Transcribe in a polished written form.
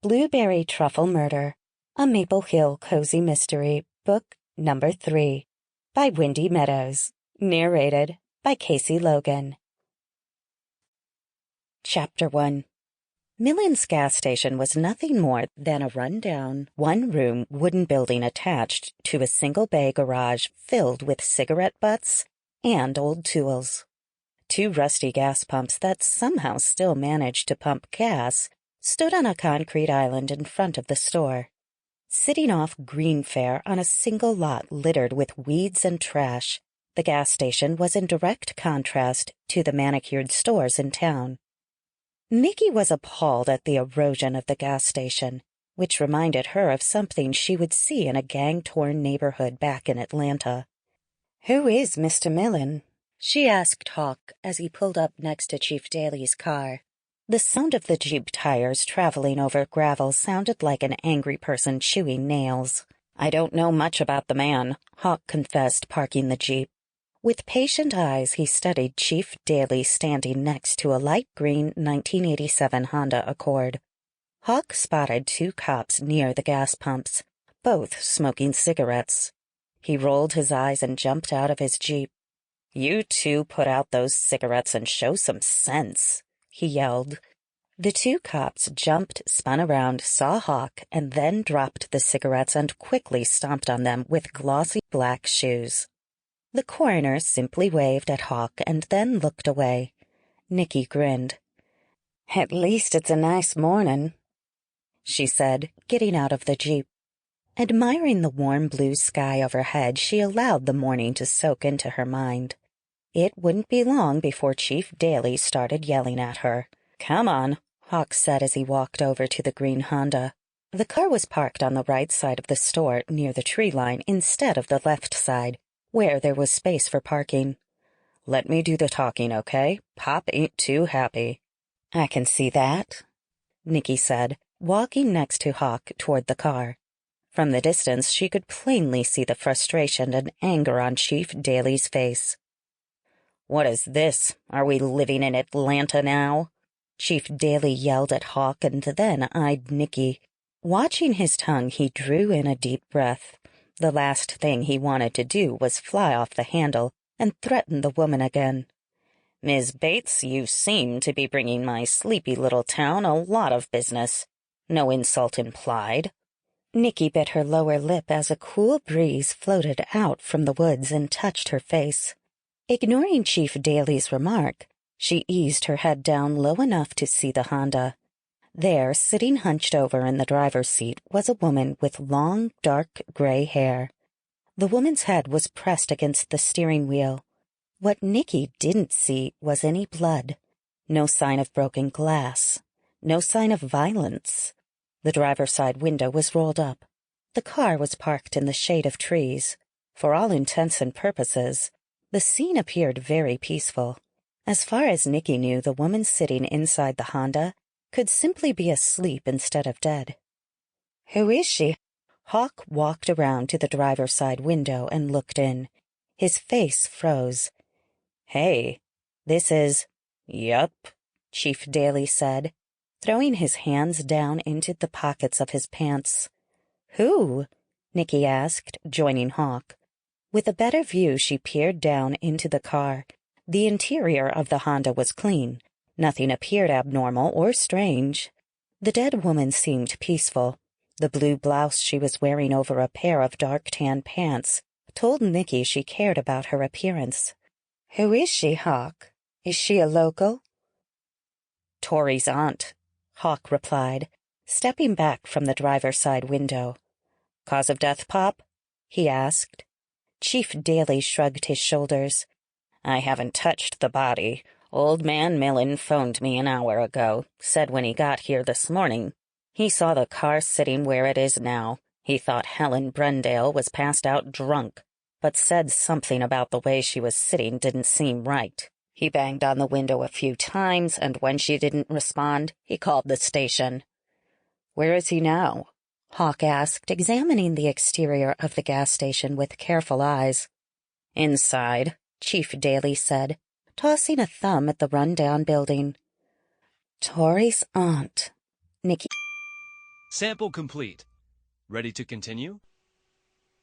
Blueberry Truffle Murder, a Maple Hill Cozy Mystery, Book Number 3, by Wendy Meadows, narrated by Kasey Logan. Chapter 1. Millen's gas station was nothing more than a run-down, one-room wooden building attached to a single-bay garage filled with cigarette butts and old tools. Two rusty gas pumps that somehow still managed to pump gas stood on a concrete island in front of the store. Sitting off Greenfair on a single lot littered with weeds and trash, the gas station was in direct contrast to the manicured stores in town. Nikki was appalled at the erosion of the gas station, which reminded her of something she would see in a gang-torn neighborhood back in Atlanta. "Who is Mr. Millen?" she asked Hawk as he pulled up next to Chief Daly's car. The sound of the Jeep tires traveling over gravel sounded like an angry person chewing nails. "I don't know much about the man," Hawk confessed, parking the Jeep. With patient eyes, he studied Chief Daly standing next to a light green 1987 Honda Accord. Hawk spotted two cops near the gas pumps, both smoking cigarettes. He rolled his eyes and jumped out of his Jeep. "You two put out those cigarettes and show some sense," he yelled. The two cops jumped, spun around, saw Hawk, and then dropped the cigarettes and quickly stomped on them with glossy black shoes. The coroner simply waved at Hawk and then looked away. Nikki grinned. "At least it's a nice morning," she said, getting out of the Jeep. Admiring the warm blue sky overhead, she allowed the morning to soak into her mind. It wouldn't be long before Chief Daly started yelling at her. "Come on," Hawk said as he walked over to the green Honda. The car was parked on the right side of the store near the tree line instead of the left side, where there was space for parking. "Let me do the talking, okay? Pop ain't too happy." "I can see that," Nikki said, walking next to Hawk toward the car. From the distance, she could plainly see the frustration and anger on Chief Daly's face. "What is this? Are we living in Atlanta now?" Chief Daly yelled at Hawk and then eyed Nikki. Watching his tongue, he drew in a deep breath. The last thing he wanted to do was fly off the handle and threaten the woman again. "Ms. Bates, you seem to be bringing my sleepy little town a lot of business. No insult implied." Nikki bit her lower lip as a cool breeze floated out from the woods and touched her face. Ignoring Chief Daly's remark, she eased her head down low enough to see the Honda. There, sitting hunched over in the driver's seat, was a woman with long, dark gray hair. The woman's head was pressed against the steering wheel. What Nikki didn't see was any blood. No sign of broken glass. No sign of violence. The driver's side window was rolled up. The car was parked in the shade of trees. For all intents and purposes, the scene appeared very peaceful. As far as Nikki knew, the woman sitting inside the Honda could simply be asleep instead of dead. "Who is she?" Hawk walked around to the driver's side window and looked in. His face froze. "Hey, this is—" "Yup," Chief Daly said, throwing his hands down into the pockets of his pants. "Who?" Nikki asked, joining Hawk. With a better view, she peered down into the car. The interior of the Honda was clean. Nothing appeared abnormal or strange. The dead woman seemed peaceful. The blue blouse she was wearing over a pair of dark tan pants told Nikki she cared about her appearance. "Who is she, Hawk? Is she a local?" "Tori's aunt," Hawk replied, stepping back from the driver's side window. "Cause of death, Pop?" he asked. Chief Daly shrugged his shoulders. "I haven't touched the body. Old man Millen phoned me an hour ago, said when he got here this morning. He saw the car sitting where it is now. He thought Helen Brundale was passed out drunk, but said something about the way she was sitting didn't seem right. He banged on the window a few times, and when she didn't respond, he called the station." "Where is he now?" Hawk asked, examining the exterior of the gas station with careful eyes. "Inside," Chief Daly said, tossing a thumb at the run-down building. "Tori's aunt," Nikki Sample complete. Ready to continue?